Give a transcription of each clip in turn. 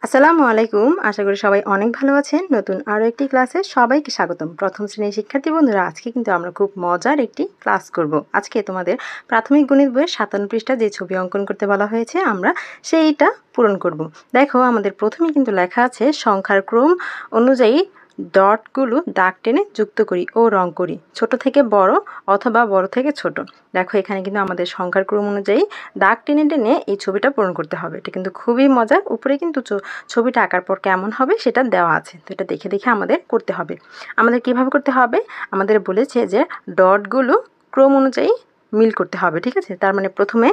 আসসালামু আলাইকুম। আশা করি সবাই অনেক ভালো আছেন। নতুন আরও একটি ক্লাসে সবাইকে স্বাগতম। প্রথম শ্রেণীর শিক্ষার্থী বন্ধুরা, আজকে কিন্তু আমরা খুব মজার একটি ক্লাস করব। আজকে তোমাদের প্রাথমিক গণিত বইয়ের 57 পৃষ্ঠা যে ছবি অঙ্কন করতে বলা হয়েছে, আমরা সেইটা পূরণ করব। দেখো, আমাদের প্রথমেই কিন্তু লেখা আছে সংখ্যার ক্রম অনুযায়ী ডটগুলো দাগ টেনে যুক্ত করি ও রং করি, ছোট থেকে বড় অথবা বড় থেকে ছোট। দেখো, এখানে কিন্তু আমাদের সংখ্যার ক্রম অনুযায়ী দাগ টেনে টেনে এই ছবিটা পূরণ করতে হবে। এটা কিন্তু খুবই মজার। উপরে কিন্তু ছবিটা আঁকার পর কেমন হবে সেটা দেওয়া আছে, তো এটা দেখে দেখে আমাদের করতে হবে। আমাদের কিভাবে করতে হবে? আমাদের বলেছে যে ডটগুলো ক্রম অনুযায়ী মিল করতে হবে, ঠিক আছে? তার মানে প্রথমে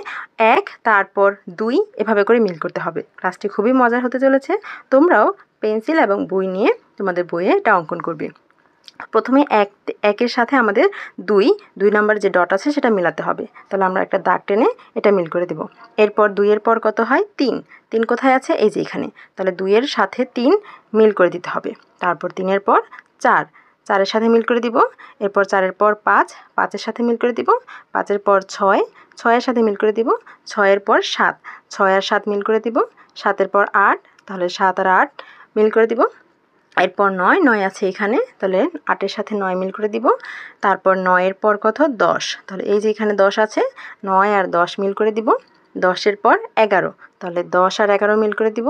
1, তারপর 2, এভাবে করে মিল করতে হবে। ক্লাসটি খুবই মজার হতে চলেছে। তোমরাও পেন্সিল এবং বই নিয়ে তোমাদের বইয়ে এটা অঙ্কন করবে। প্রথমে একের সাথে আমাদের দুই নাম্বার যে ডট আছে সেটা মেলাতে হবে। তাহলে আমরা একটা দাগ টেনে এটা মিল করে দেব। এরপর 2-এর পর কত হয়? 3 কোথায় আছে? এই যে এখানে। তাহলে 2-এর সাথে 3 মিল করে দিতে হবে। তারপর 3-এর পর 4-এর সাথে মিল করে দিব। এরপর 4-এর পর 5-এর সাথে মিল করে দিব। 5-এর পর 6-এর সাথে মিল করে দিব। 6-এর পর 6 আর 7 মিল করে দিব। 7-এর পর 8, তাহলে 7 আর 8 মিল করে দিব। এরপর 9 আছে এখানে, তাহলে 8-এর সাথে 9 মিল করে দিব। তারপর 9-এর পর কত? 10, তাহলে এই যে এখানে 10 আছে, 9 আর 10 মিল করে দিব। 10-এর পর 11, তাহলে 10 আর 11 মিল করে দিব।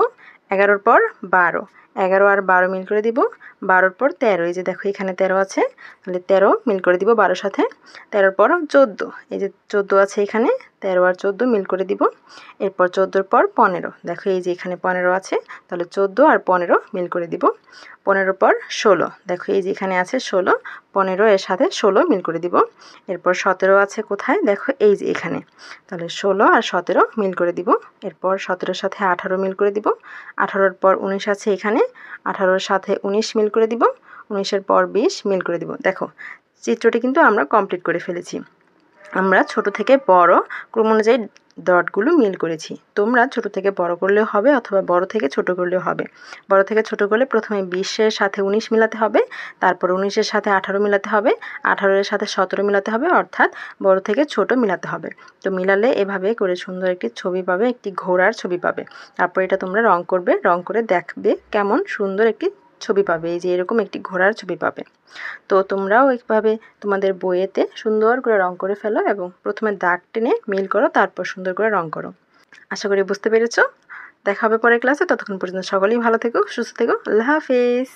11-র পর 12, 11 আর 12 মিল করে দিব। 12-র পর 13, এই যে দেখো এখানে 13 আছে, তাহলে 13 মিল করে দিব 12-র সাথে। 13-র পর 14, এই যে 14 আছে এখানে, 13 আর 14 মিল করে দিব। এরপর 14-র পর 15, দেখো এই যে এখানে 15 আছে, তাহলে 14 আর 15 মিল করে দিব। 15-র পর 16, দেখো এই যে এখানে আছে 16, 15 এর সাথে 16 মিল করে দিব। এরপর 17 আছে কোথায়? দেখো এই যে এখানে, তাহলে 16 আর 17 মিল করে দিব। এরপর 17-র সাথে 18 মিল করে দিব। 18-র পর 19 আছে এখানে, 18-র সাথে 19 মিল করে দিব। 19-এর পর 20 মিল করে দিব। দেখো, চিত্রটি কিন্তু আমরা কমপ্লিট করে ফেলেছি। আমরা ছোট থেকে বড় ক্রম অনুযায়ী ডটগুলো মিল করেছি। তোমরা ছোট থেকে বড় করলেও হবে অথবা বড় থেকে ছোট করলেও হবে। বড় থেকে ছোট করলে প্রথমে 20-এর সাথে 19 মিলাতে হবে, তারপর 19-এর সাথে 18 মিলাতে হবে, 18-এর সাথে 17 মিলাতে হবে, অর্থাৎ বড় থেকে ছোট মিলাতে হবে। তো মিলালে এভাবে করে সুন্দর একটি ছবি পাবে, একটি ঘোড়ার ছবি পাবে। তারপর এটা তোমরা রং করবে, রং করে দেখবে কেমন সুন্দর একটি ছবি পাবে। এই যে এরকম একটি ঘোড়ার ছবি পাবে। তো তোমরাও এইভাবে তোমাদের বইয়েতে সুন্দর করে রং করে ফেলো এবং প্রথমে দাগ টেনে মিল করো, তারপর সুন্দর করে রং করো। আশা করি বুঝতে পেরেছো। দেখা হবে পরের ক্লাসে। ততক্ষণ পর্যন্ত সকলেই ভালো থেকো, সুস্থ থেকো। আল্লাহ হাফেজ।